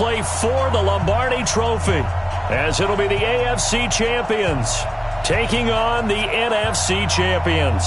play for the Lombardi Trophy, as it'll be the AFC champions taking on the NFC champions.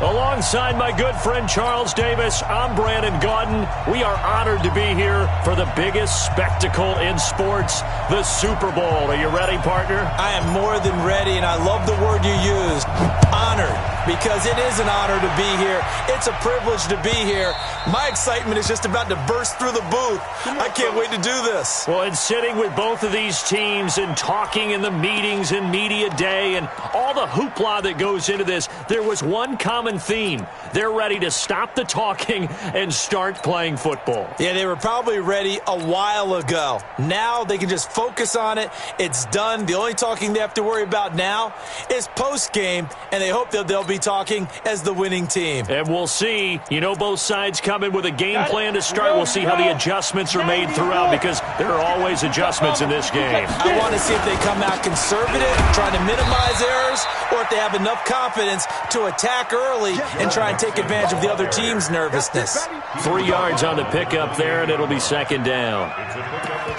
Alongside my good friend Charles Davis, I'm Brandon Gaudin. We are honored to be here for the biggest spectacle in sports, the Super Bowl. Are you ready, partner? I am more than ready, and I love the word you used, honored, because it is an honor to be here. It's a privilege to be here. My excitement is just about to burst through the booth. I can't wait to do this. Well, and sitting with both of these teams and talking in the meetings and media day and all the hoopla that goes into this, there was one common theme. They're ready to stop the talking and start playing football. Yeah, they were probably ready a while ago. Now they can just focus on it. It's done. The only talking they have to worry about now is post-game, and they hope that they'll be talking as the winning team. And we'll see. You know, both sides come in with a game plan to start. We'll see how the adjustments are made throughout, because there are always adjustments in this game. I want to see if they come out conservative, trying to minimize errors, or if they have enough confidence to attack early and try and take advantage of the other team's nervousness. 3 yards on the pickup there, and it'll be second down. It's a pickup of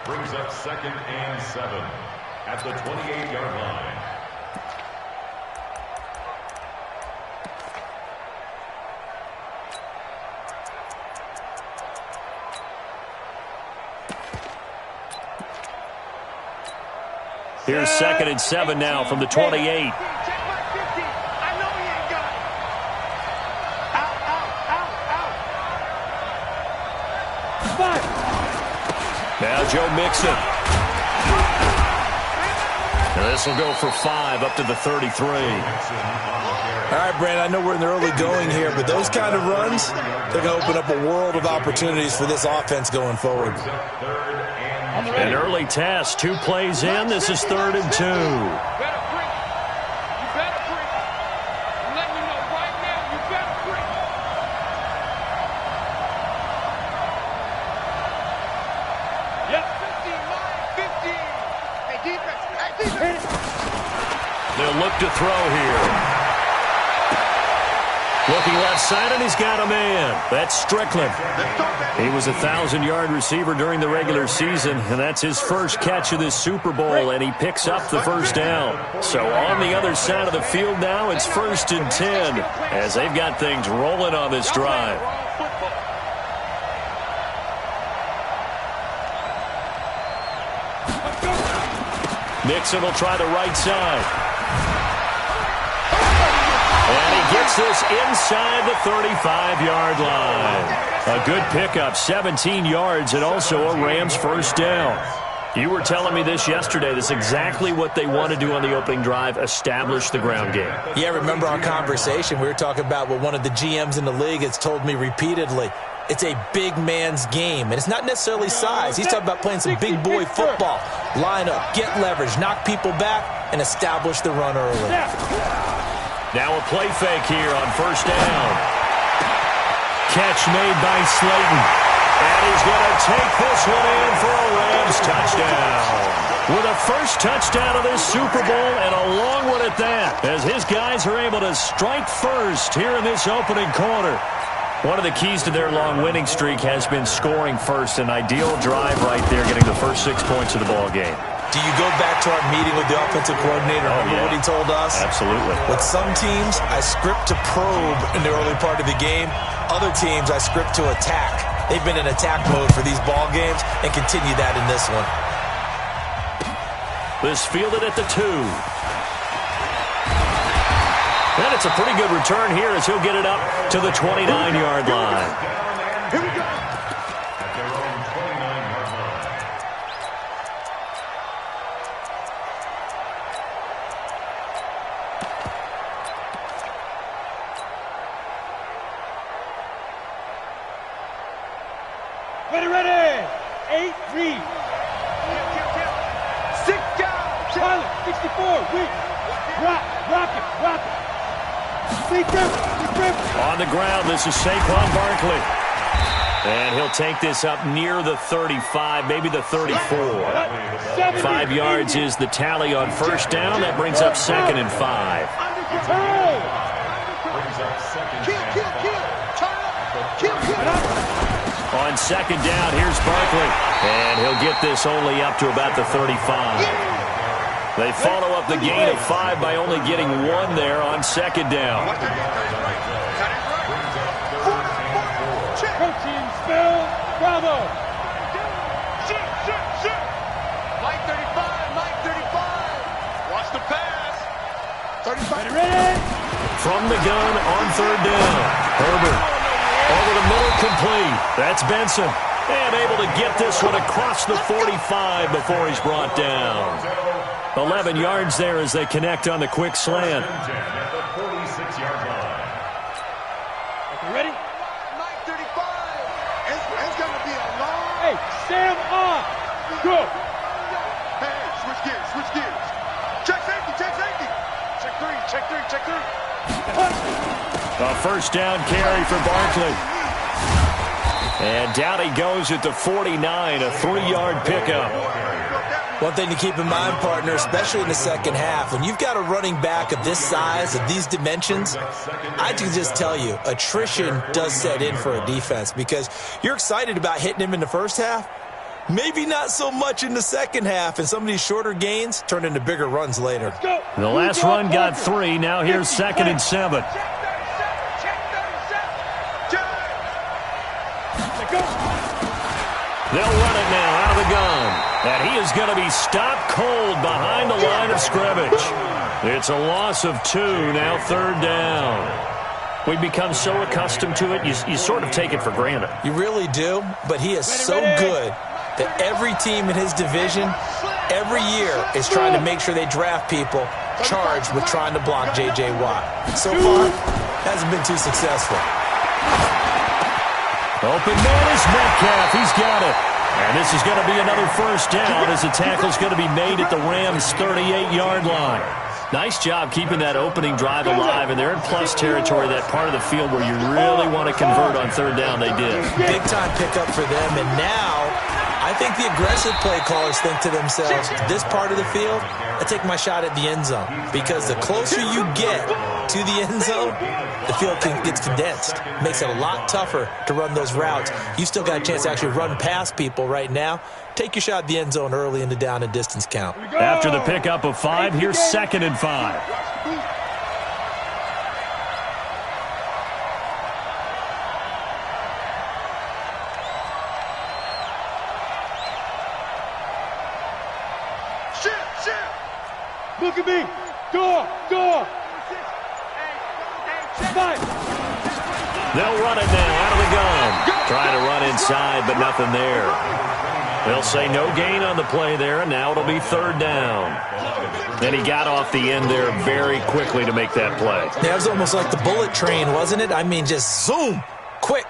3. Brings up 2nd and 7 at the 28-yard line. Here's 2nd and 7 now from the 28. Now Joe Mixon. Now this will go for 5 up to the 33. All right, Brandon, I know we're in the early going here, but those kind of runs, they're going to open up a world of opportunities for this offense going forward. An early test, 2 plays in. This is 3rd and 2. They'll look to throw here. Looking left side, and he's got a man. That's Strickland. He was a 1,000-yard receiver during the regular season, and that's his first catch of this Super Bowl, and he picks up the first down. So on the other side of the field now, it's 1st and 10, as they've got things rolling on this drive. Mixon will try the right side. And he gets this inside the 35-yard line. A good pickup, 17 yards, and also a Rams first down. You were telling me this yesterday. That's exactly what they want to do on the opening drive, establish the ground game. Yeah, remember our conversation. We were talking about what one of the GMs in the league has told me repeatedly. It's a big man's game, and it's not necessarily size. He's talking about playing some big boy football. Line up, get leverage, knock people back, and establish the run early. Now a play fake here on first down. Catch made by Slayton. And he's going to take this one in for a Rams touchdown. With a first touchdown of this Super Bowl, and a long one at that, as his guys are able to strike first here in this opening quarter. One of the keys to their long winning streak has been scoring first. An ideal drive right there, getting the first 6 points of the ball game. Do you go back to our meeting with the offensive coordinator? Remember what he told us? Absolutely. With some teams, I script to probe in the early part of the game. Other teams, I script to attack. They've been in attack mode for these ball games and continue that in this one. This fielded at the 2. And it's a pretty good return here as he'll get it up to the 29-yard line. Here we go. At their own 29-yard line. Ready. 8 read. 6 down. Pilot. 64. Weak. Rock it. On the ground, this is Saquon Barkley. And he'll take this up near the 35, maybe the 34. 5 yards is the tally on first down. That brings up 2nd and 5. On second down, here's Barkley. And he'll get this only up to about the 35. They follow up the gain of 5 by only getting 1 there on second down. Coaching spell, bravo. Mike 35, Mike 35. Watch the pass. 35. Ready? From the gun on third down. Herbert over the middle, complete. That's Benson. And able to get this one across the 45 before he's brought down. 11 yards there as they connect on the quick slant. At the 46-yard line. Okay, ready? Mike 35. It's going to be a long. Hey, Sam on. Go. Hey, switch gears, switch gears. Check safety, check safety. Check three, check three, check three. A first down carry for Barkley. And down he goes at the 49, a 3-yard pickup. One thing to keep in mind, partner, especially in the second half, when you've got a running back of this size, of these dimensions, I can just tell you, attrition does set in for a defense because you're excited about hitting him in the first half. Maybe not so much in the second half, and some of these shorter gains turn into bigger runs later. The last run got 3. Now here's 2nd and 7. They'll run it now out of the gun. And he is going to be stopped cold behind the line of scrimmage. It's a loss of 2, now third down. We've become so accustomed to it, you sort of take it for granted. You really do, but he is so good that every team in his division, every year, is trying to make sure they draft people charged with trying to block J.J. Watt. So far, hasn't been too successful. Open man is Metcalf. He's got it. And this is going to be another first down as the tackle's going to be made at the Rams' 38-yard line. Nice job keeping that opening drive alive, and they're in plus territory, that part of the field where you really want to convert on third down. They did. Big-time pickup for them, and now I think the aggressive play callers think to themselves, this part of the field, I take my shot at the end zone, because the closer you get to the end zone, the field gets condensed. Makes it a lot tougher to run those routes. You still got a chance to actually run past people right now. Take your shot at the end zone early in the down and distance count. After the pickup of 5, here's 2nd and 5. Look at me. Door. Five. They'll run it now out of the gun. Trying to run inside, but nothing there. They'll say no gain on the play there, and now it'll be third down. Then he got off the end there very quickly to make that play. Yeah, it was almost like the bullet train, wasn't it? I mean, just zoom. Quick.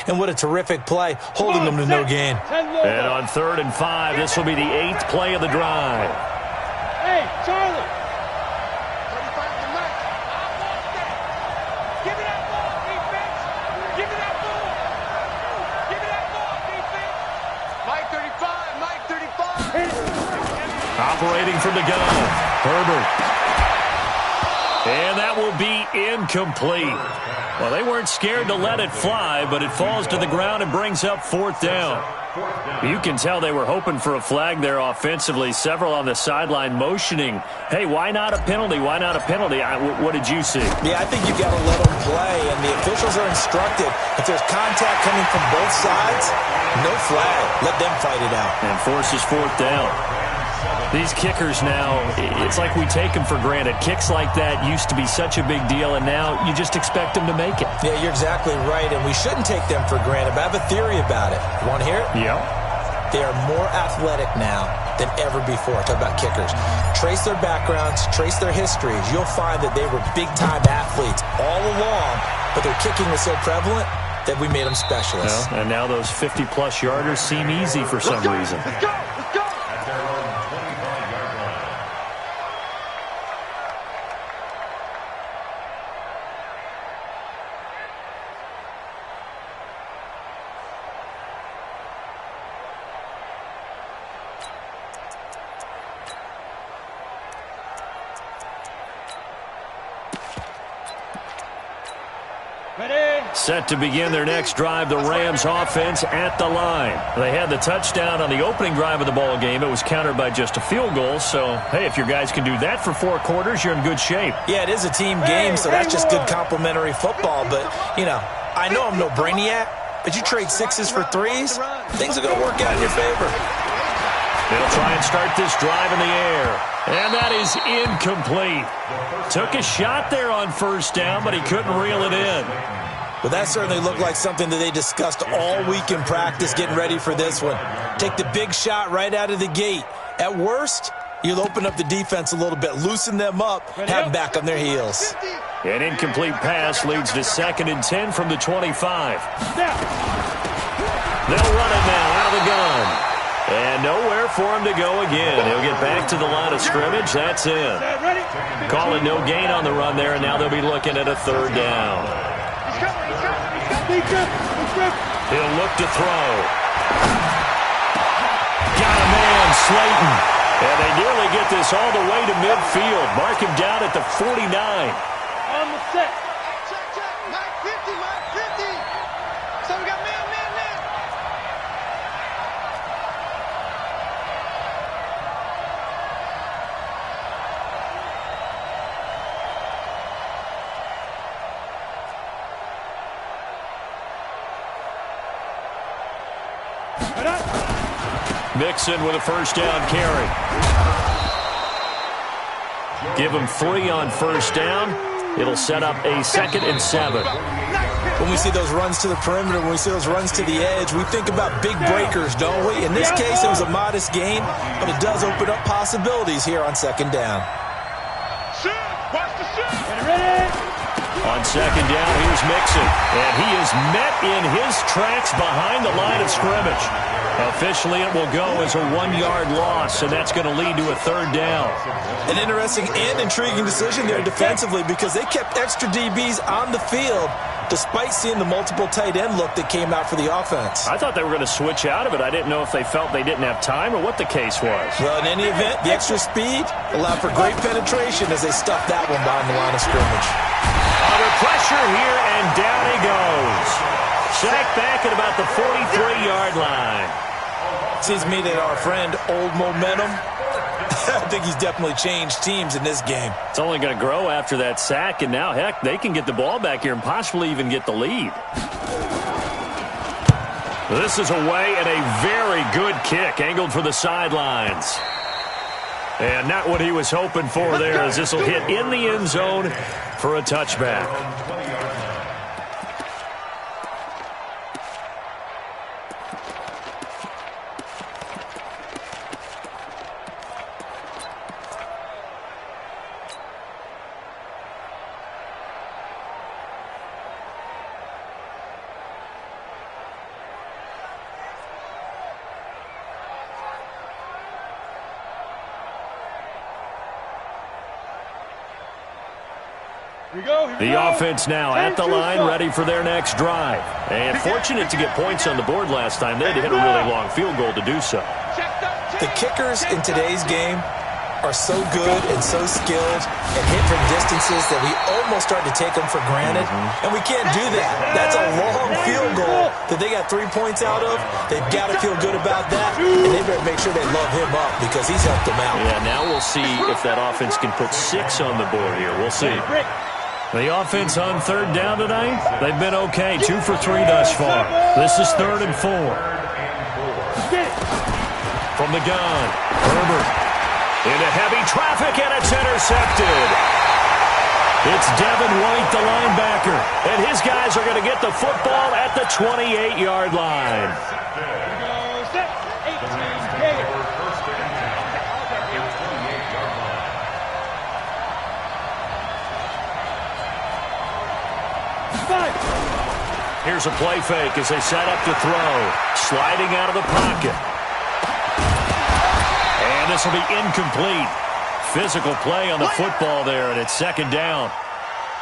And what a terrific play, holding them to no gain. And on 3rd and 5, this will be the 8th play of the drive. Hey, Charlie. 35 to Mike. Give me that ball, defense. Give me that ball. Give me that ball, defense. Mike 35, Mike 35. Operating from the gun, Herbert. And that will be incomplete. Well, they weren't scared to let it fly, but it falls to the ground and brings up 4th down. You can tell they were hoping for a flag there offensively. Several on the sideline motioning, hey, why not a penalty? Why not a penalty? What did you see? Yeah, I think you've got to let them play, and the officials are instructed. If there's contact coming from both sides, no flag. Let them fight it out. And forces 4th down. These kickers now, it's like we take them for granted. Kicks like that used to be such a big deal, and now you just expect them to make it. Yeah, you're exactly right, and we shouldn't take them for granted, but I have a theory about it. You want to hear it? Yeah. They are more athletic now than ever before. Talk about kickers. Trace their backgrounds, trace their histories. You'll find that they were big-time athletes all along, but their kicking was so prevalent that we made them specialists. Well, and now those 50-plus yarders seem easy for some reason. Let's go. At their own 25-yard line. Ready. Set to begin their next drive, the Rams offense at the line. They had the touchdown on the opening drive of the ball game. It was countered by just a field goal. So, hey, if your guys can do that for 4 quarters, you're in good shape. Yeah, it is a team game, so that's just good complimentary football. But, you know, I know I'm no brainiac, but you trade 6s for 3s, things are going to work out in your favor. They'll try and start this drive in the air. And that is incomplete. Took a shot there on first down, but he couldn't reel it in. But that certainly looked like something that they discussed all week in practice getting ready for this one. Take the big shot right out of the gate. At worst, you'll open up the defense a little bit, loosen them up, have them back on their heels. An incomplete pass leads to 2nd and 10 from the 25. They'll run it now out of the gun. And nowhere for him to go again. He'll get back to the line of scrimmage. That's in. Calling no gain on the run there, and now they'll be looking at a 3rd down. He'll look to throw. Got a man, Slayton. And they nearly get this all the way to midfield. Mark him down at the 49. On the set. Check. Mike 50, Mike 50. So we got man. Mixon with a 1st down carry. Give him 3 on 1st down. It'll set up a 2nd and 7. When we see those runs to the perimeter, when we see those runs to the edge, we think about big breakers, don't we? In this case, it was a modest gain, but it does open up possibilities here on 2nd down. Watch the shoot. On 2nd down, here's Mixon. And he is met in his tracks behind the line of scrimmage. Officially, it will go as a 1-yard loss, and that's going to lead to a 3rd down. An interesting and intriguing decision there defensively because they kept extra DBs on the field despite seeing the multiple tight end look that came out for the offense. I thought they were going to switch out of it. I didn't know if they felt they didn't have time or what the case was. Well, in any event, the extra speed allowed for great penetration as they stuffed that one behind the line of scrimmage. Under pressure here, and down he goes. Sacked back at about the 43-yard line. Seems to me that our friend Old Momentum, I think he's definitely changed teams in this game. It's only going to grow after that sack, and now, heck, they can get the ball back here and possibly even get the lead. This is away, and a very good kick, angled for the sidelines. And not what he was hoping for there, as this will hit in the end zone for a touchback. The offense now at the line, ready for their next drive. And fortunate to get points on the board last time. They had to hit a really long field goal to do so. The kickers in today's game are so good and so skilled and hit from distances that we almost start to take them for granted. And we can't do that. That's a long field goal that they got 3 points out of. They've got to feel good about that. And they better make sure they love him up because he's helped them out. Yeah, now we'll see if that offense can put 6 on the board here. We'll see. The offense on 3rd down tonight, they've been okay. 2 for 3 thus far. This is 3rd and 4. From the gun, Herbert into heavy traffic, and it's intercepted. It's Devin White, the linebacker, and his guys are going to get the football at the 28-yard line. Here's a play fake as they set up to throw. Sliding out of the pocket. And this will be incomplete. Physical play on the football there, and it's 2nd down.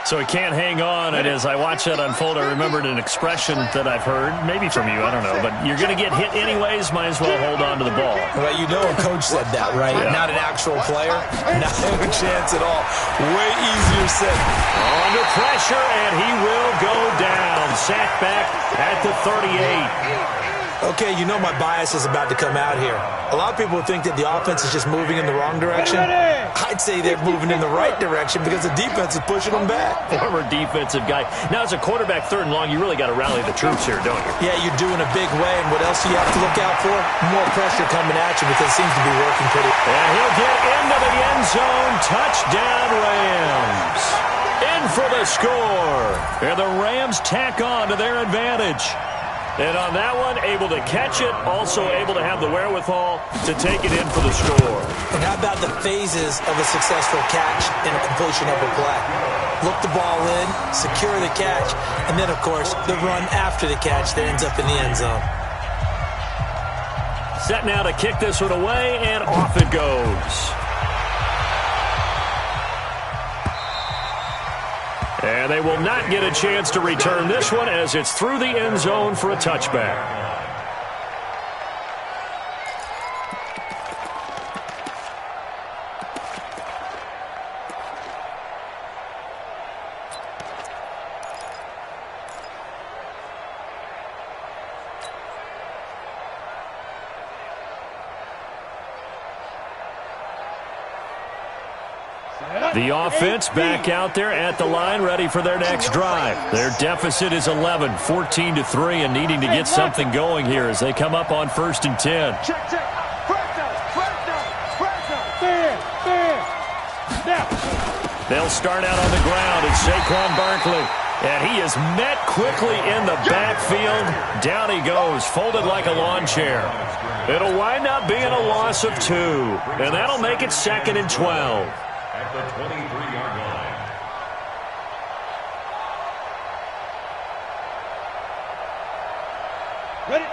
So he can't hang on, and as I watch that unfold, I remembered an expression that I've heard, maybe from you, I don't know, but you're going to get hit anyways, might as well hold on to the ball. Well, you know a coach said that, right? Yeah. Not an actual player. Not a chance at all. Way easier said. Under pressure, and he will go down. sacked back at the 38. Okay, you know my bias is about to come out here. A lot of people think that the offense is just moving in the wrong direction. I'd say they're moving in the right direction because the defense is pushing them back. Former defensive guy. Now, as a quarterback, 3rd and long, you really got to rally the troops here, don't you? Yeah, you're doing a big way, and what else do you have to look out for? More pressure coming at you because it seems to be working pretty. And he'll get into the end zone. Touchdown, Rams. In for the score. And the Rams tack on to their advantage. And on that one, able to catch it, also able to have the wherewithal to take it in for the score. And how about the phases of a successful catch and a completion of a play? Look the ball in, secure the catch, and then, of course, the run after the catch that ends up in the end zone. Set now to kick this one away, and off it goes. And they will not get a chance to return this one as it's through the end zone for a touchback. The offense back out there at the line, ready for their next drive. Their deficit is 11, 14-3, and needing to get something going here as they come up on 1st and 10. Check, check. First down. Now. They'll start out on the ground. It's Saquon Barkley. And he is met quickly in the backfield. Down he goes, folded like a lawn chair. It'll wind up being a loss of 2, and that'll make it 2nd and 12. At the 23-yard line. Ready?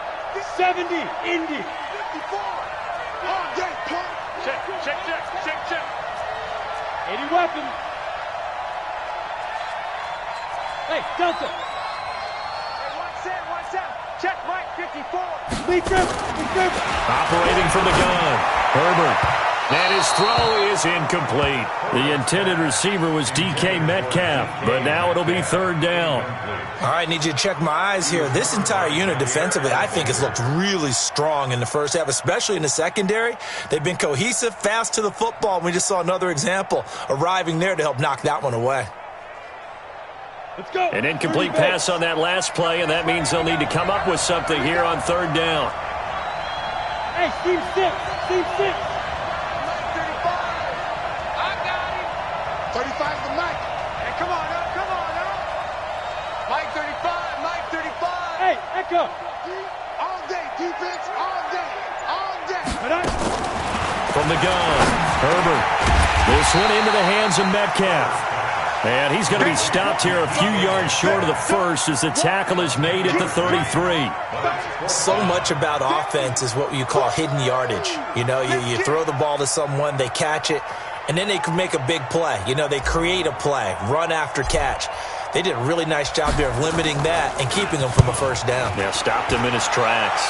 70. Indy. 54. Oh, yeah, pump. Check. 80 weapons. Hey, Delta. Hey, 1-7. Check right, 54. Lee Griffin. Operating from the gun, Herbert. And his throw is incomplete. The intended receiver was DK Metcalf, but now it'll be 3rd down. All right, need you to check my eyes here. This entire unit defensively, I think, has looked really strong in the first half, especially in the secondary. They've been cohesive, fast to the football, and we just saw another example arriving there to help knock that one away. Let's go. An incomplete pass on that last play, and that means they'll need to come up with something here on 3rd down. Hey, Steve 6. 35 to Mike. Hey, come on up. Mike 35. Hey, Echo. All day, defense, all day. From the gun, Herbert. This one into the hands of Metcalf. And he's going to be stopped here a few yards short of the first as the tackle is made at the 33. So much about offense is what you call hidden yardage. You know, you throw the ball to someone, they catch it, and then they can make a big play. You know, they create a play, run after catch. They did a really nice job here of limiting that and keeping him from a 1st down. Yeah, stopped him in his tracks.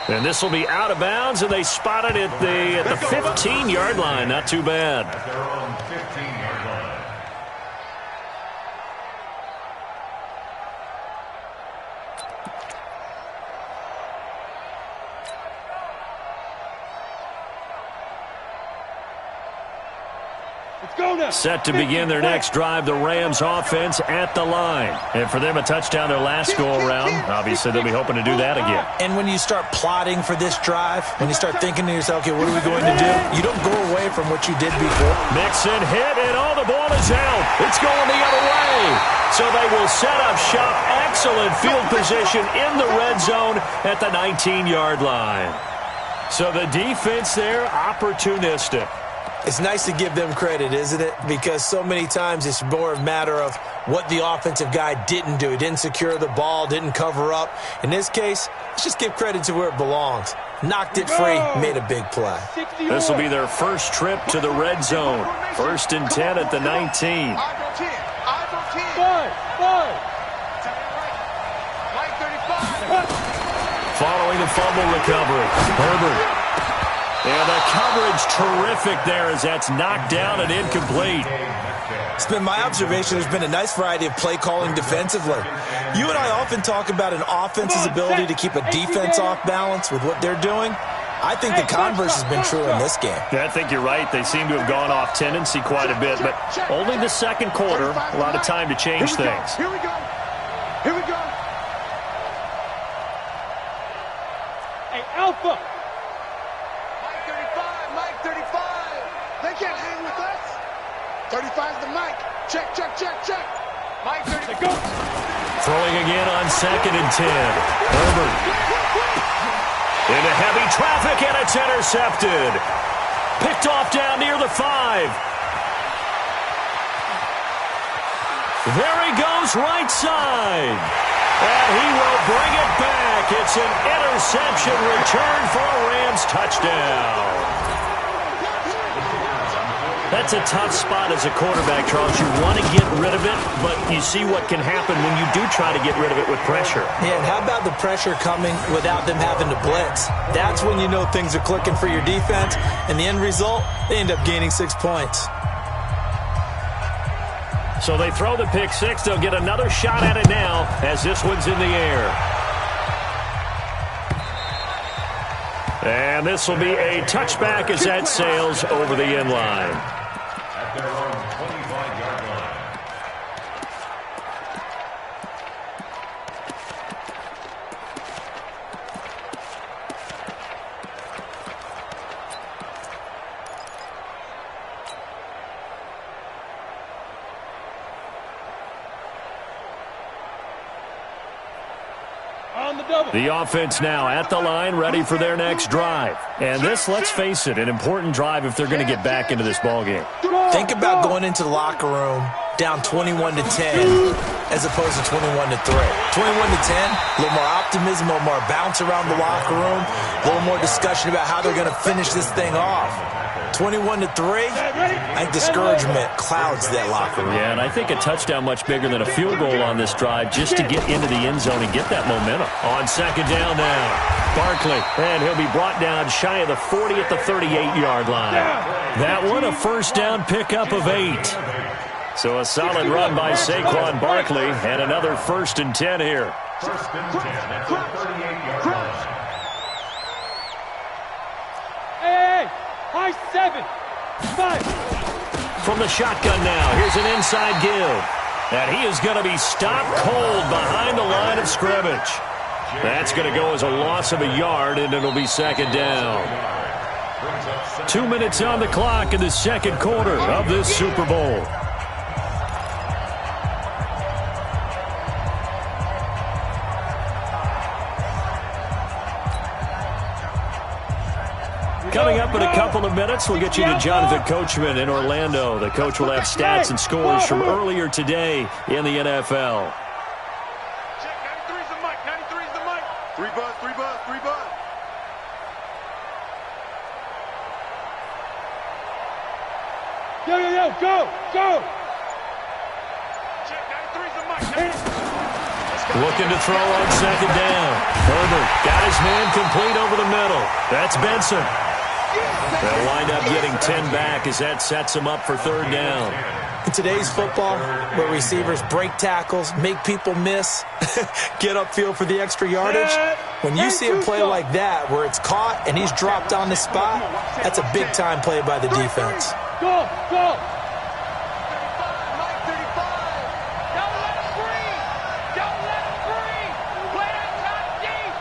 And this will be out of bounds, and they spotted it at the 15-yard line. Not too bad. At their own 15-yard line. Let's go now. Set to begin their next drive, the Rams offense at the line. And for them, a touchdown their last go-around. Obviously, they'll be hoping to do that again. And when you start plotting for this drive, when you start thinking to yourself, okay, what are we going to do? You don't go away from what you did before. Mixon hit, and the ball is out. It's going the other way. So they will set up shop. Excellent field position in the red zone at the 19-yard line. So the defense there, opportunistic. It's nice to give them credit, isn't it? Because so many times it's more a matter of what the offensive guy didn't do. He didn't secure the ball, didn't cover up. In this case, let's just give credit to where it belongs. Knocked it free, made a big play. This will be their first trip to the red zone. 1st and 10 at the 19. Following the fumble recovery, Herbert. And the coverage terrific there as that's knocked down and incomplete. It's been my observation there's been a nice variety of play calling defensively. You and I often talk about an offense's ability to keep a defense off balance with what they're doing. I think the converse has been true in this game. Yeah, I think you're right. They seem to have gone off tendency quite a bit, but only the second quarter, a lot of time to change things. Here we go. Here we go. Hey, Alpha. Mike 35, Mike 35. They can't hang with us. 35's the mic. Check, check, check, check. Mike 35. Go. Throwing again on 2nd and 10. Herbert. Into heavy traffic, and it's intercepted. Picked off down near the 5. There he goes, right side. And he will bring it back. It's an interception return for a Rams touchdown. That's a tough spot as a quarterback, Charles. You want to get rid of it, but you see what can happen when you do try to get rid of it with pressure. Yeah, and how about the pressure coming without them having to blitz? That's when you know things are clicking for your defense, and the end result, they end up gaining 6 points. So they throw the pick six. They'll get another shot at it now as this one's in the air. And this will be a touchback as that sails over the end line. At their own 25-yard line. On the double. The offense now at the line, ready for their next drive. And this, let's face it, an important drive if they're going to get back into this ballgame. Think about going into the locker room down 21-10 as opposed to 21-3. 21-10, a little more optimism, a little more bounce around the locker room, a little more discussion about how they're going to finish this thing off. 21-3, I think discouragement clouds that locker room. Yeah, and I think a touchdown much bigger than a field goal on this drive just to get into the end zone and get that momentum. On 2nd down now, Barkley, and he'll be brought down shy of the 40 at the 38-yard line. That one a first down pickup of 8. So a solid run by Saquon Barkley and another 1st and 10 here. 1st and 10 at the 38-yard line. Hey, high 7. 5. From the shotgun now, here's an inside give. And he is going to be stopped cold behind the line of scrimmage. That's going to go as a loss of a yard, and it'll be 2nd down. 2 minutes on the clock in the second quarter of this Super Bowl. Coming up in a couple of minutes, we'll get you to Jonathan Coachman in Orlando. The coach will have stats and scores from earlier today in the NFL. Check, 93's the mic, 93's the mic. 3 buzz, 3 buzz, 3 buzz. Yo, yo, yo, go, go. Check, 93's the mic. Looking to throw on 2nd down. Herbert got his man complete over the middle. That's Benson. They'll wind up getting 10 back as that sets them up for 3rd down. In today's football, where receivers break tackles, make people miss, get upfield for the extra yardage, when you see a play like that where it's caught and he's dropped on the spot, that's a big-time play by the defense. Go, go. Mike 35. Don't let him breathe. Don't let him breathe. Play that top deep.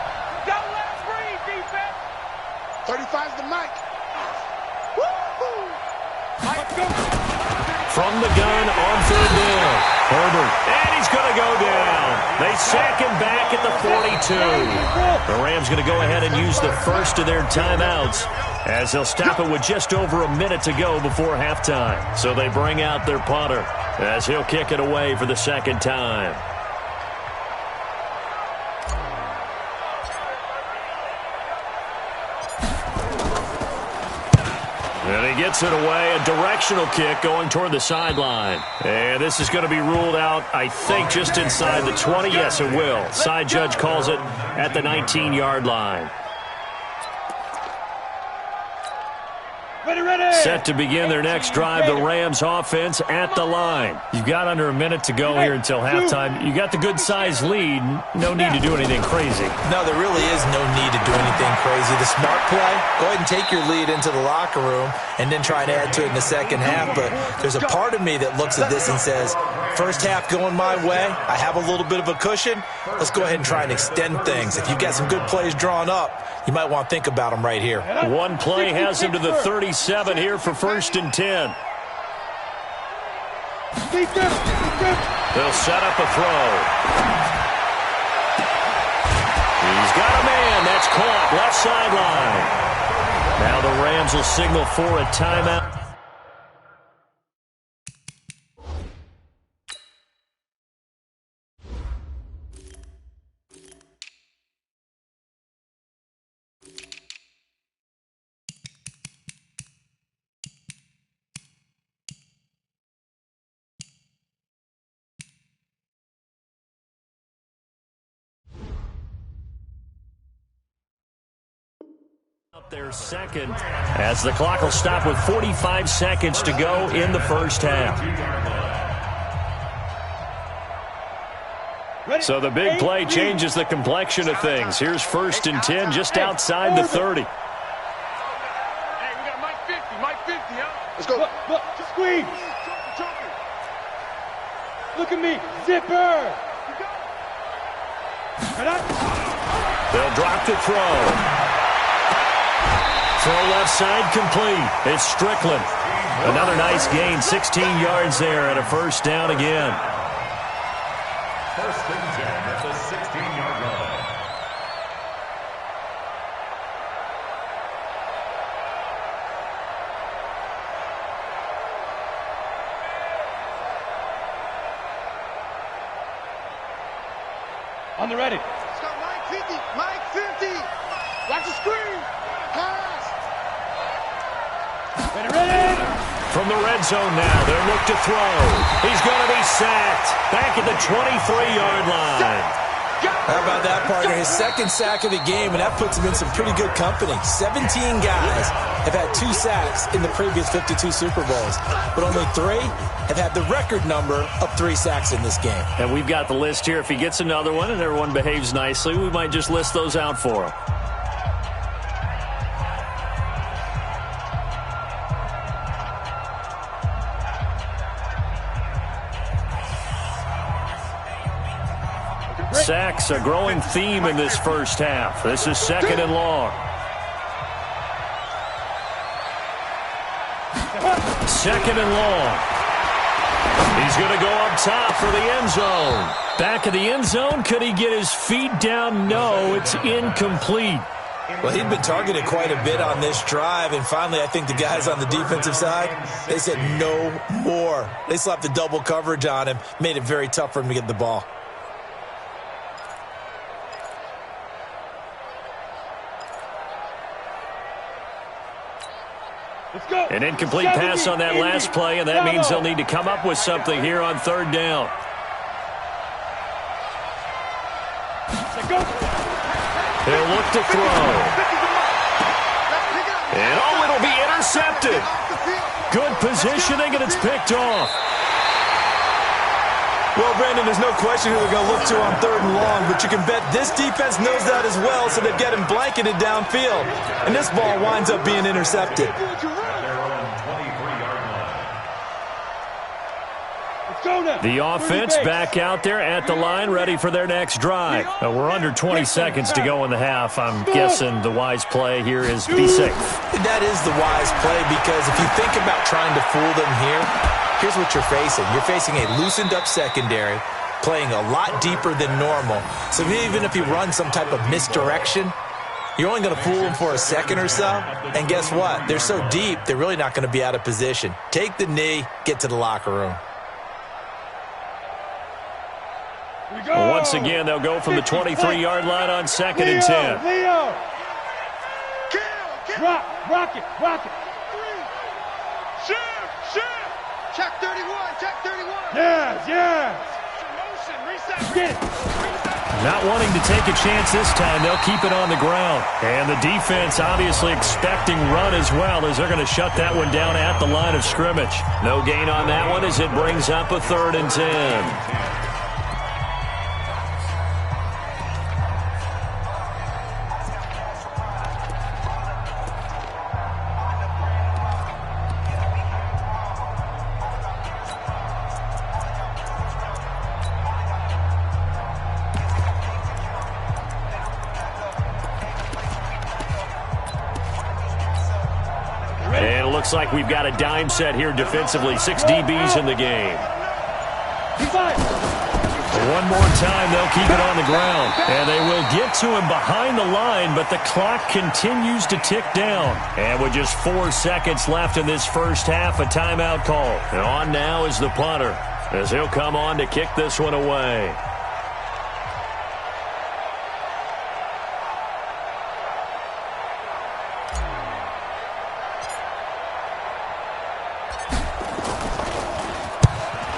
Don't let him breathe, defense. 35's the mic. Woo-hoo. Mike, go. From the gun on 3rd down. Herbert, and he's going to go down. They sack him back at the 42. The Rams going to go ahead and use the first of their timeouts as they'll stop it with just over a minute to go before halftime. So they bring out their punter as he'll kick it away for the 2nd time. And he gets it away, a directional kick going toward the sideline. And this is going to be ruled out, I think, just inside the 20. Yes, it will. Side judge calls it at the 19-yard line. Set to begin their next drive, the Rams offense at the line. You've got under a minute to go here until halftime. You got the good-sized lead. No need to do anything crazy. No, there really is no need to do anything crazy. The smart play, go ahead and take your lead into the locker room and then try and add to it in the second half. But there's a part of me that looks at this and says, first half going my way, I have a little bit of a cushion. Let's go ahead and try and extend things. If you've got some good plays drawn up, you might want to think about them right here. One play has him to the 37 here for 1st and 10. They'll set up a throw. He's got a man. That's caught. Left sideline. Now the Rams will signal for a timeout. Their second, as the clock will stop with 45 seconds to go in the first half. So the big play changes the complexion of things. Here's 1st and 10 just outside the 30. Hey, we got Mike 50, huh? Let's go. Look, squeeze. Look at me. Zipper. They'll drop to throw. Throw left side complete. It's Strickland. Another nice gain, 16 yards there and a first down again. 1st and 10 at the 16-yard line. On the ready. Let's go, Mike 50, Mike 50. Watch the screen. Pass. Ready. From the red zone now, they'll look to throw. He's going to be sacked back at the 23-yard line. How about that, partner? His second sack of the game, and that puts him in some pretty good company. 17 guys have had 2 sacks in the previous 52 Super Bowls, but only 3 have had the record number of 3 sacks in this game. And we've got the list here. If he gets another one and everyone behaves nicely, we might just list those out for him. Sacks, a growing theme in this first half. This is 2nd and long. 2nd and long. He's going to go up top for the end zone. Back of the end zone. Could he get his feet down? No, it's incomplete. Well, he'd been targeted quite a bit on this drive, and finally I think the guys on the defensive side, they said no more. They slapped the double coverage on him, made it very tough for him to get the ball. An incomplete pass on that last play, and that means they'll need to come up with something here on 3rd down. They'll look to throw. And it'll be intercepted. Good positioning, and it's picked off. Well, Brandon, there's no question who they're going to look to on 3rd and long, but you can bet this defense knows that as well, so they've got him blanketed downfield. And this ball winds up being intercepted. The offense back out there at the line, ready for their next drive. We're under 20 seconds to go in the half. I'm guessing the wise play here is be safe. That is the wise play, because if you think about trying to fool them here, here's what you're facing. You're facing a loosened-up secondary, playing a lot deeper than normal. So even if you run some type of misdirection, you're only going to fool them for a second or so. And guess what? They're so deep, they're really not going to be out of position. Take the knee, get to the locker room. Once again, they'll go from the 23-yard line on 2nd and 10. Leo! Rock it. Shift. Check 31. Yes. Motion, reset. Get it. Not wanting to take a chance this time, they'll keep it on the ground. And the defense obviously expecting run as well, as they're going to shut that one down at the line of scrimmage. No gain on that one as it brings up a 3rd and 10. And it looks like we've got a dime set here defensively. 6 DBs in the game. One more time, they'll keep it on the ground. And they will get to him behind the line, but the clock continues to tick down. And with just 4 seconds left in this first half, a timeout call. And on now is the punter, as he'll come on to kick this one away.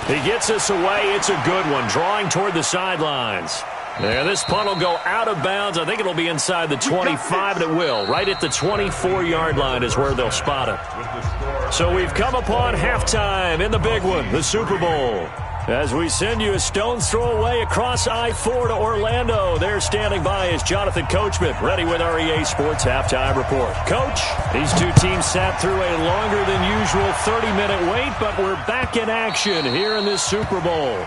He gets us away. It's a good one, drawing toward the sidelines. Yeah, this punt will go out of bounds. I think it'll be inside the 25, and it will. Right at the 24-yard line is where they'll spot it. So we've come upon halftime in the big one, the Super Bowl. As we send you a stone's throw away across I-4 to Orlando. There standing by is Jonathan Coachman, ready with our EA Sports Halftime Report. Coach, these two teams sat through a longer than usual 30-minute wait, but we're back in action here in this Super Bowl.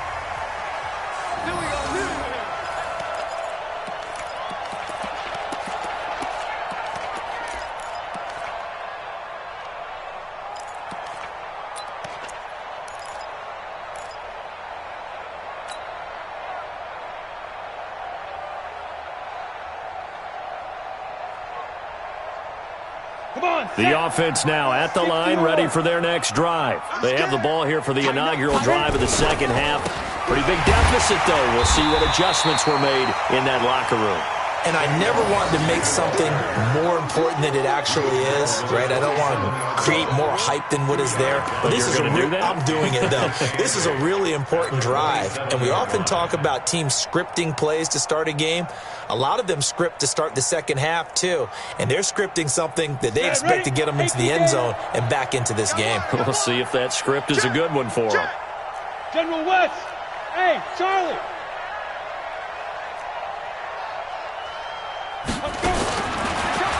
The offense now at the line, ready for their next drive. They have the ball here for the inaugural drive of the second half. Pretty big deficit, though. We'll see what adjustments were made in that locker room. And I never want to make something more important than it actually is, right? I don't want to create more hype than what is there. But this is do that? I'm doing it, though. This is a really important drive. And we often talk about teams scripting plays to start a game. A lot of them script to start the second half, too. And they're scripting something that they expect to get them into the end zone and back into this game. We'll see if that script is a good one for them. General West. Hey, Charlie.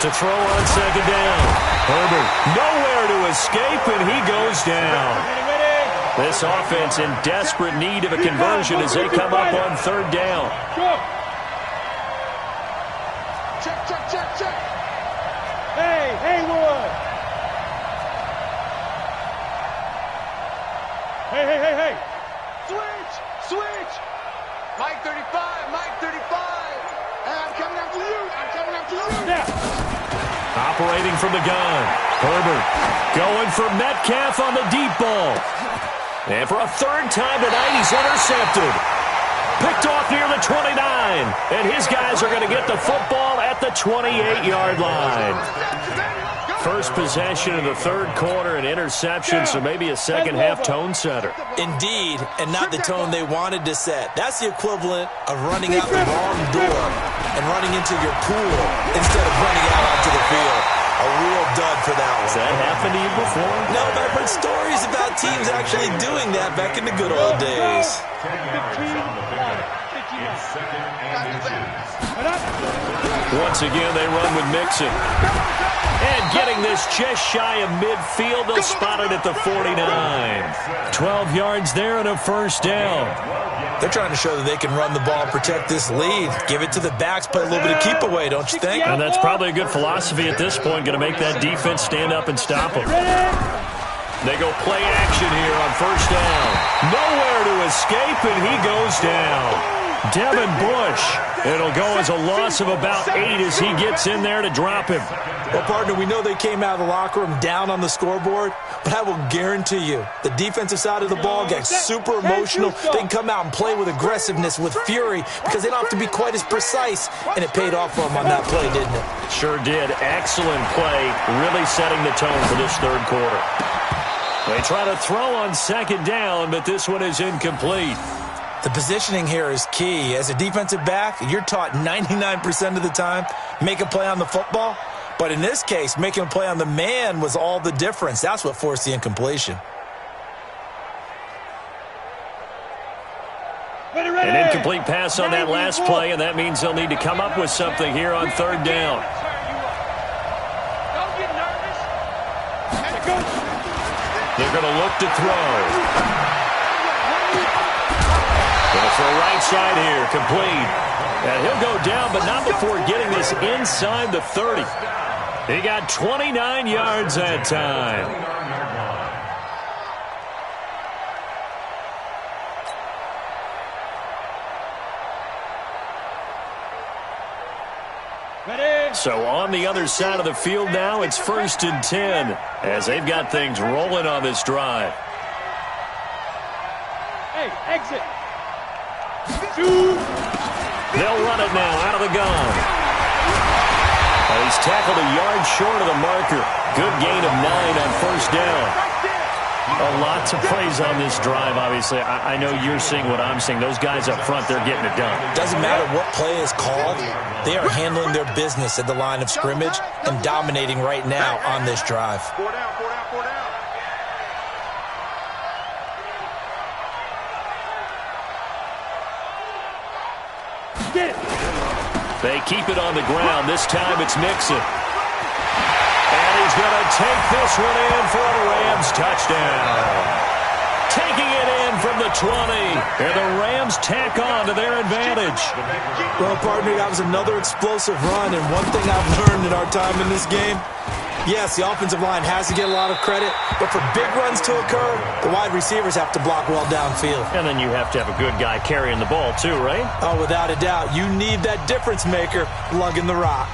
To throw on second down. Herbert nowhere to escape, and he goes down. This offense in desperate need of a conversion as they come up on 3rd down. Check. Hey, Haywood. Hey. Switch. Mike 35. Hey, I'm coming after you. Yeah. Operating from the gun. Herbert going for Metcalf on the deep ball. And for a 3rd time tonight, he's intercepted. Picked off near the 29. And his guys are going to get the football at the 28-yard line. First possession of the 3rd quarter, an interception, so maybe a second-half tone setter. Indeed, and not the tone they wanted to set. That's the equivalent of running out the wrong door and running into your pool instead of running out onto the field. A real dud for that one. Has that happened to you before? No, but I've heard stories about teams actually doing that back in the good old days. Once again, they run with Mixon. And getting this just shy of midfield, they'll spot it at the 49. 12 yards there and a 1st down. They're trying to show that they can run the ball and protect this lead. Give it to the backs, play a little bit of keep away, don't you think? And that's probably a good philosophy at this point, going to make that defense stand up and stop them. They go play action here on 1st down. Nowhere to escape, and he goes down. Devin Bush. It'll go as a loss of about 8 as he gets in there to drop him. Well, partner, we know they came out of the locker room down on the scoreboard, but I will guarantee you the defensive side of the ball gets super emotional. They can come out and play with aggressiveness, with fury, because they don't have to be quite as precise, and it paid off for them on that play, didn't it? Sure did. Excellent play, really setting the tone for this 3rd quarter. They try to throw on 2nd down, but this one is incomplete. The positioning here is key. As a defensive back, you're taught 99% of the time, make a play on the football. But in this case, making a play on the man was all the difference. That's what forced the incompletion. An incomplete pass on that last play, and that means they'll need to come up with something here on third down. They're going to look to throw. Going for a right side here, complete. And he'll go down, but not before getting this inside the 30. He got 29 yards that time. So on the other side of the field now, it's 1st and 10 as they've got things rolling on this drive. Hey, exit. They'll run it now out of the gun. He's tackled a yard short of the marker. Good gain of 9 on 1st down. A lot to praise on this drive, obviously. I know you're seeing what I'm seeing. Those guys up front, they're getting it done. Doesn't matter what play is called. They are handling their business at the line of scrimmage and dominating right now on this drive. 4 down, 4 down, 4 down. Get it. They keep it on the ground. This time it's Mixon. And he's going to take this one in for a Rams touchdown. Taking it in from the 20. And the Rams tack on to their advantage. Well, partner, that was another explosive run. And one thing I've learned in our time in this game, yes, the offensive line has to get a lot of credit, but for big runs to occur, the wide receivers have to block well downfield. And then you have to have a good guy carrying the ball too, right? Oh, without a doubt. You need that difference maker lugging the rock.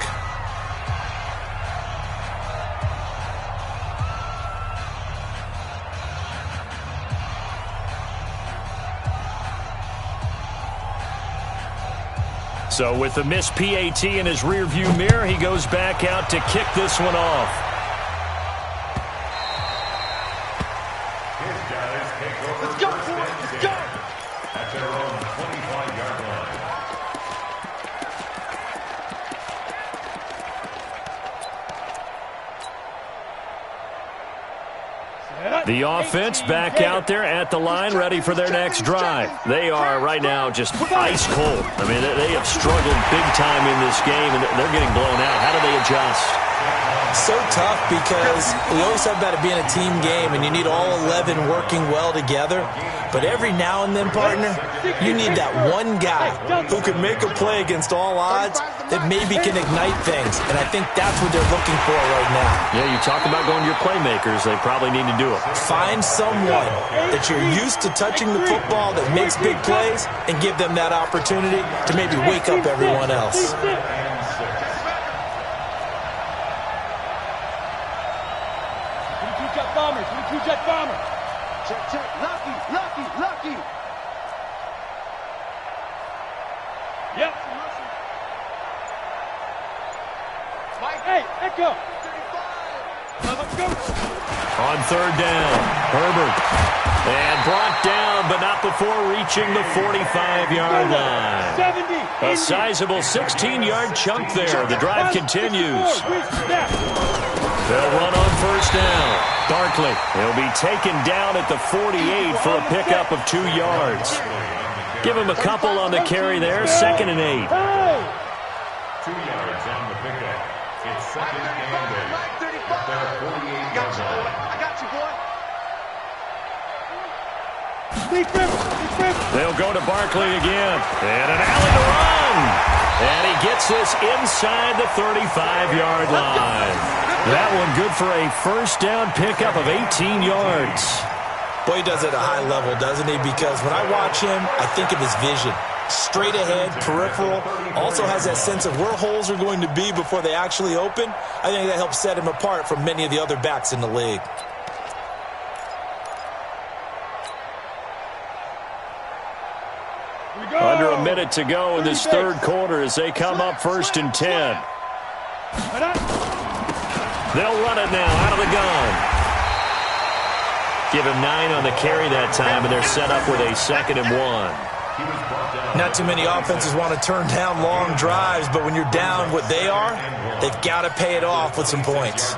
So with the missed PAT in his rearview mirror, he goes back out to kick this one off. Let's go, boys. Let's go. At their own 25-yard line. The offense back out there at the line, ready for their next drive. They are right now just ice cold. I mean, they have struggled big time in this game, and they're getting blown out. How do they adjust? So tough because we always talk about it being a team game, and you need all 11 working well together. But every now and then, partner, you need that one guy who can make a play against all odds that maybe can ignite things. And I think that's what they're looking for right now. Yeah, you talk about going to your playmakers. They probably need to do it. Find someone that you're used to touching the football that makes big plays and give them that opportunity to maybe wake up everyone else. 22-jet bomber. Check, check. Lucky, lucky, lucky. Yep. Hey, Echo. Let's go. On third down, Herbert. And brought down, but not before reaching the 45-yard line. 70. A sizable 16-yard chunk there. The drive continues. They'll run on first down. Barkley, he'll be taken down at the 48 for a pickup of 2 yards. Give him a couple on the carry there, 2nd and 8. 2 yards on the pickup. It's 2nd and 8. Their 48-yard line. I got you, boy. They'll go to Barkley again. And an alley to run. And he gets this inside the 35-yard line. That one good for a first down pickup of 18 yards. Boy, he does it at a high level, doesn't he? Because when I watch him, I think of his vision. Straight ahead, peripheral. Also has that sense of where holes are going to be before they actually open. I think that helps set him apart from many of the other backs in the league. Under a minute to go in this third quarter as they come up 1st and 10. They'll run it now out of the gun. Give him 9 on the carry that time, and they're set up with a 2nd and 1. He was brought down. Not too many offenses want to turn down long drives, but when you're down what they are, they've got to pay it off with some points.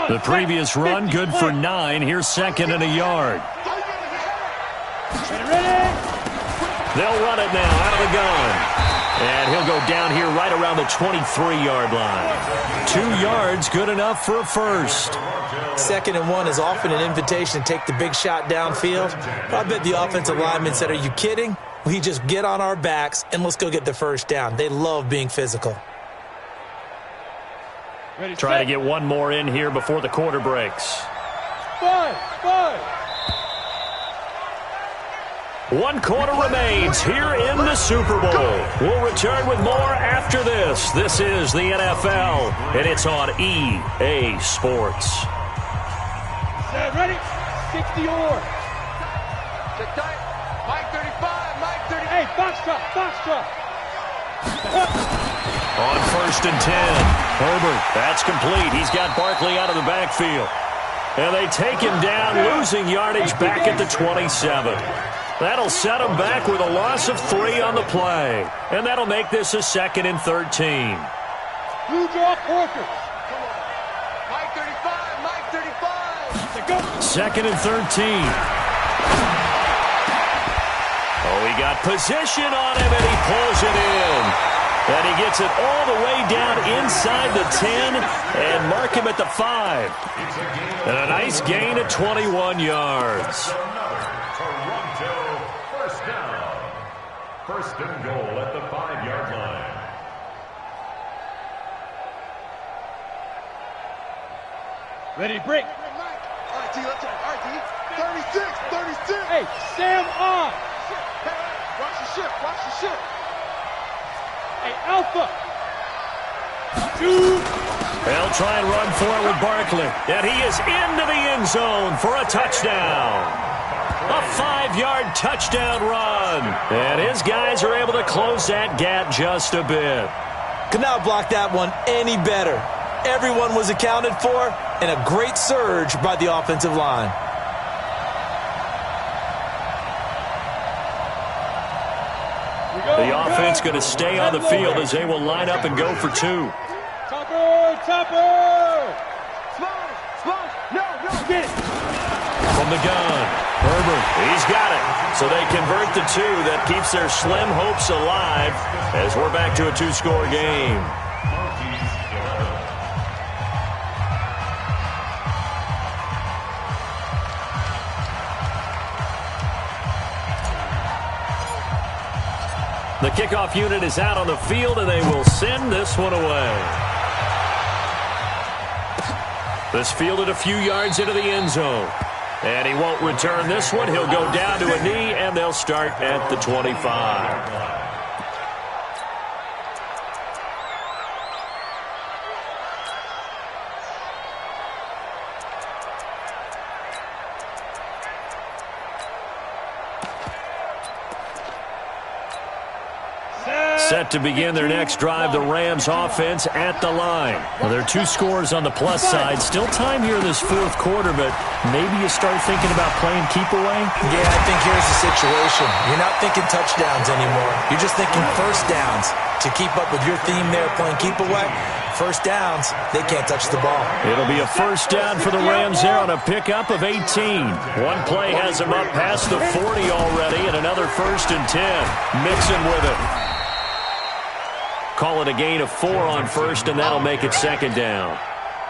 The previous run, good for 9. Here's second and a yard. They'll run it now out of the gun. And he'll go down here right around the 23-yard line. 2 yards, good enough for a first. 2nd and 1 is often an invitation to take the big shot downfield. I bet the offensive lineman said, are you kidding? We just get on our backs and let's go get the first down. They love being physical. Try to get one more in here before the quarter breaks. 5. 1 quarter remains here in the Super Bowl. We'll return with more after this. This is the NFL, and it's on EA Sports. Set, ready? 60 or. Sit tight. Mike 35, Mike 30. Hey, box truck. On 1st and 10, Herbert, that's complete. He's got Barkley out of the backfield. And they take him down, losing yardage back at the 27. That'll set him back with a loss of 3 on the play. And that'll make this a 2nd and 13. Blue draw Porker. Mike 35, Mike 35. 2nd and 13. Oh, he got position on him, and he pulls it in. And he gets it all the way down inside the 10 and mark him at the 5. And a nice gain of 21 yards. Toronto, first down. 1st and goal at the 5-yard line. Ready, break. All right, T, let's go. All right, T. 36. Hey, Sam on. Hey, watch the ship. Hey, Alpha. 2. They'll try and run for it with Barkley. And he is into the end zone for a touchdown. A 5-yard touchdown run. And his guys are able to close that gap just a bit. Could not block that one any better. Everyone was accounted for, and a great surge by the offensive line. The offense going to stay on the field as they will line up and go for 2. Topper. Slow. No. Get it. From the gun, Herbert, he's got it. So they convert the 2. That keeps their slim hopes alive as we're back to a 2-score game. Mounties, 11. The kickoff unit is out on the field, and they will send this one away. This fielded a few yards into the end zone. And he won't return this one. He'll go down to a knee, and they'll start at the 25. Set to begin their next drive, the Rams offense at the line. Well, there are 2 scores on the plus side. Still time here in this 4th quarter, but maybe you start thinking about playing keep away? Yeah, I think here's the situation. You're not thinking touchdowns anymore. You're just thinking first downs. To keep up with your theme there, playing keep away, first downs, they can't touch the ball. It'll be a first down for the Rams there on a pickup of 18. One play has them up past the 40 already, and another 1st and 10. Mixon with it. Call it a gain of 4 on 1st, and that'll make it 2nd down.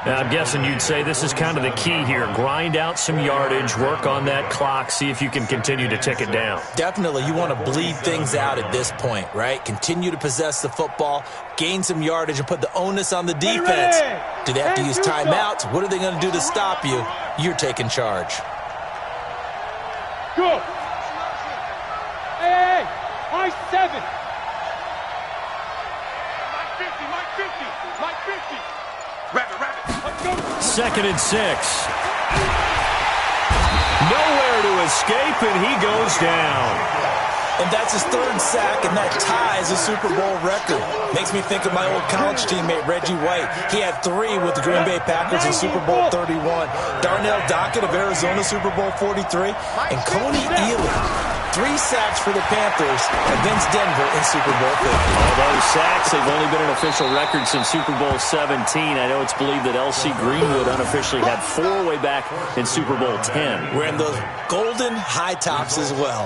Now, I'm guessing you'd say this is kind of the key here. Grind out some yardage, work on that clock, see if you can continue to tick it down. Definitely, you want to bleed things out at this point, right? Continue to possess the football, gain some yardage, and put the onus on the defense. Do they have to use timeouts? What are they going to do to stop you? You're taking charge. Go. Hey, high 7. Mike 50. Wrap it. 2nd and 6. Nowhere to escape, and he goes down. And that's his 3rd sack, and that ties a Super Bowl record. Makes me think of my old college teammate, Reggie White. He had 3 with the Green Bay Packers in Super Bowl 31. Darnell Dockett of Arizona, Super Bowl 43. And Coney Ealy, 3 sacks for the Panthers against Denver in Super Bowl 50. All those sacks, they've only been an official record since Super Bowl 17. I know it's believed that L.C. Greenwood unofficially had 4 way back in Super Bowl 10. Wearing those golden high tops as well.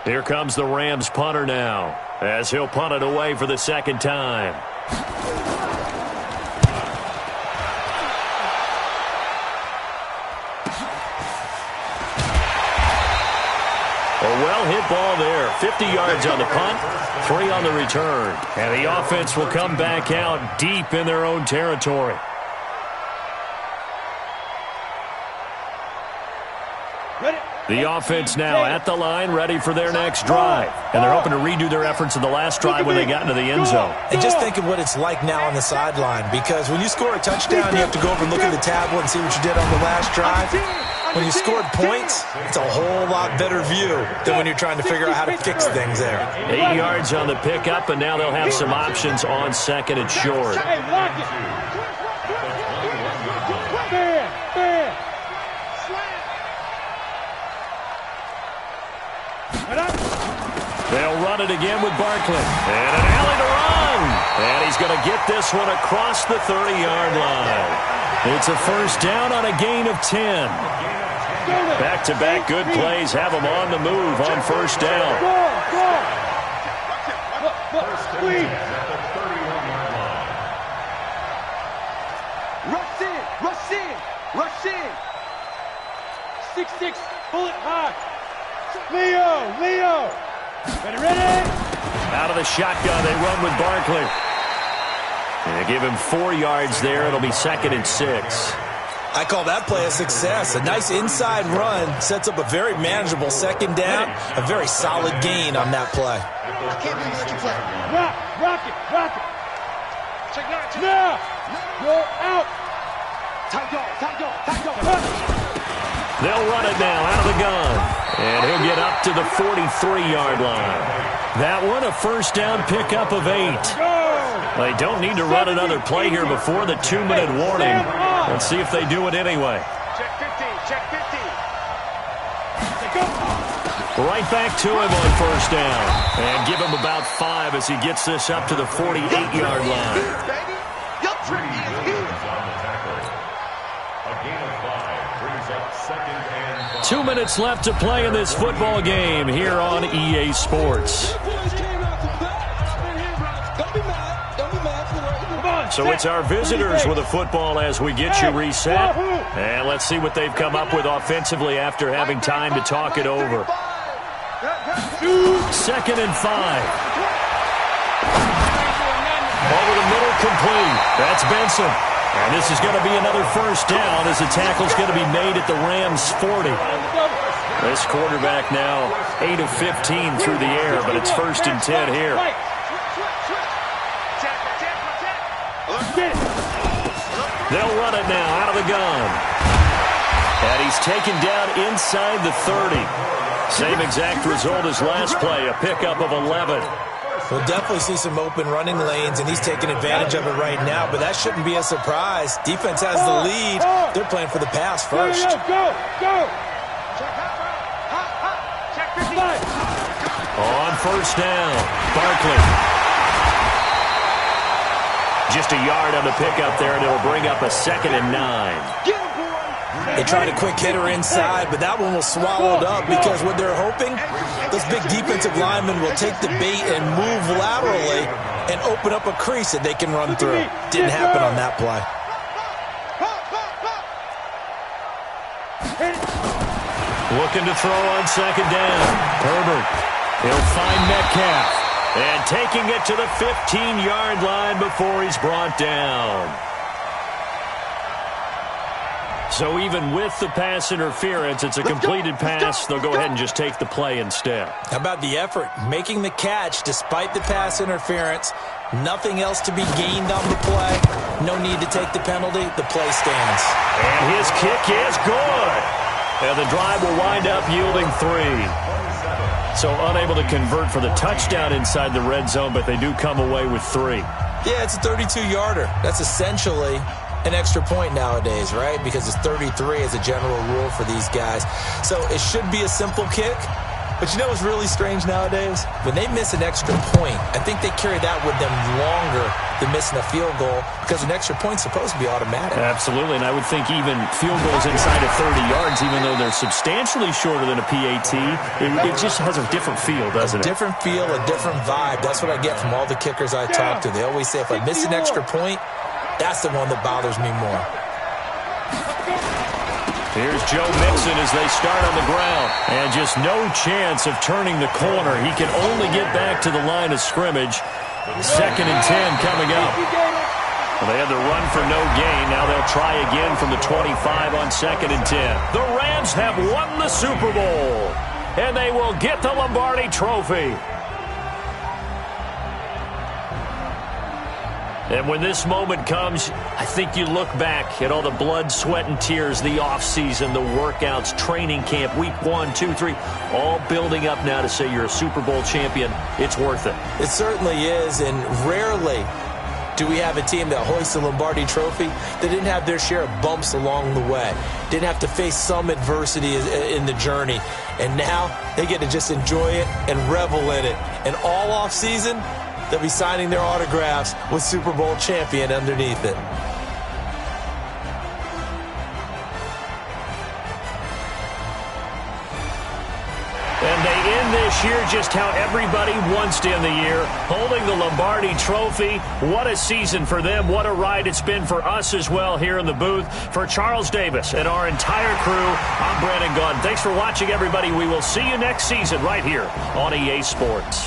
Here comes the Rams punter now, as he'll punt it away for the 2nd time. A well-hit ball there. 50 yards on the punt, 3 on the return. And the offense will come back out deep in their own territory. The offense now at the line, ready for their next drive. And they're hoping to redo their efforts in the last drive when they got into the end zone. And just think of what it's like now on the sideline, because when you score a touchdown, you have to go over and look at the tablet and see what you did on the last drive. When you scored points, it's a whole lot better view than when you're trying to figure out how to fix things there. 8 yards on the pickup, and now they'll have some options on 2nd and short. Hey, lock it. Man. They'll run it again with Barkley. And an alley to run. And he's going to get this one across the 30-yard line. It's a 1st down on a gain of 10. Back-to-back good plays have them on the move on 1st down. Rush in. 6-6, pull it high. Leo. Ready? Out of the shotgun, they run with Barkley. And they give him 4 yards there. It'll be 2nd and 6. I call that play a success. A nice inside run sets up a very manageable 2nd down. A very solid gain on that play. I can't believe you play. Rock it. Now. Go out. Tight go. They'll run it now out of the gun. And he'll get up to the 43-yard line. That one a 1st down pickup of 8. They don't need to run another play here before the 2-minute warning. Let's see if they do it anyway. Check 50. Right back to him on 1st down. And give him about 5 as he gets this up to the 48-yard line. Baby, your trick is here. 2 minutes left to play in this football game here on EA Sports. So it's our visitors with a football as we get you reset. And let's see what they've come up with offensively after having time to talk it over. 2nd and 5. Over the middle, complete. That's Benson. And this is going to be another 1st down as the tackle's going to be made at the Rams' 40. This quarterback now 8 of 15 through the air, but it's 1st and 10 here. They'll run it now out of the gun. And he's taken down inside the 30. Same exact result as last play, a pickup of 11. We'll definitely see some open running lanes, and he's taking advantage of it right now, but that shouldn't be a surprise. Defense has the lead. They're playing for the pass first. Go. Check 50. On 1st down, Barkley. Just a yard on the pickup there, and it'll bring up a 2nd and 9. They tried a quick hitter inside, but that one was swallowed up because what they're hoping, those big defensive linemen will take the bait and move laterally and open up a crease that they can run through. Didn't happen on that play. Looking to throw on 2nd down. Herbert. He'll find Metcalf. And taking it to the 15-yard line before he's brought down. So even with the pass interference, it's a completed pass. They'll go ahead and just take the play instead. How about the effort? Making the catch despite the pass interference. Nothing else to be gained on the play. No need to take the penalty. The play stands. And his kick is good. And the drive will wind up yielding 3. So unable to convert for the touchdown inside the red zone, but they do come away with 3. Yeah, it's a 32-yarder. That's essentially an extra point nowadays, right? Because it's 33 as a general rule for these guys. So it should be a simple kick. But you know what's really strange nowadays? When they miss an extra point, I think they carry that with them longer than missing a field goal because an extra point's supposed to be automatic. Absolutely, and I would think even field goals inside of 30 yards, even though they're substantially shorter than a PAT, it just has a different feel, doesn't it? A different feel, a different vibe. That's what I get from all the kickers I talk to. They always say if I miss an extra point, that's the one that bothers me more. Here's Joe Mixon as they start on the ground. And just no chance of turning the corner. He can only get back to the line of scrimmage. 2nd and 10 coming up. Well, they had the run for no gain. Now they'll try again from the 25 on 2nd and 10. The Rams have won the Super Bowl. And they will get the Lombardi Trophy. And when this moment comes, I think you look back at all the blood, sweat, and tears, the offseason, the workouts, training camp, week 1, 2, 3, all building up now to say you're a Super Bowl champion. It's worth it. It certainly is, and rarely do we have a team that hoists the Lombardi Trophy that didn't have their share of bumps along the way, didn't have to face some adversity in the journey, and now they get to just enjoy it and revel in it. And all offseason, they'll be signing their autographs with Super Bowl champion underneath it. And they end this year just how everybody wants to end the year, holding the Lombardi Trophy. What a season for them. What a ride it's been for us as well here in the booth. For Charles Davis and our entire crew, I'm Brandon Gunn. Thanks for watching, everybody. We will see you next season right here on EA Sports.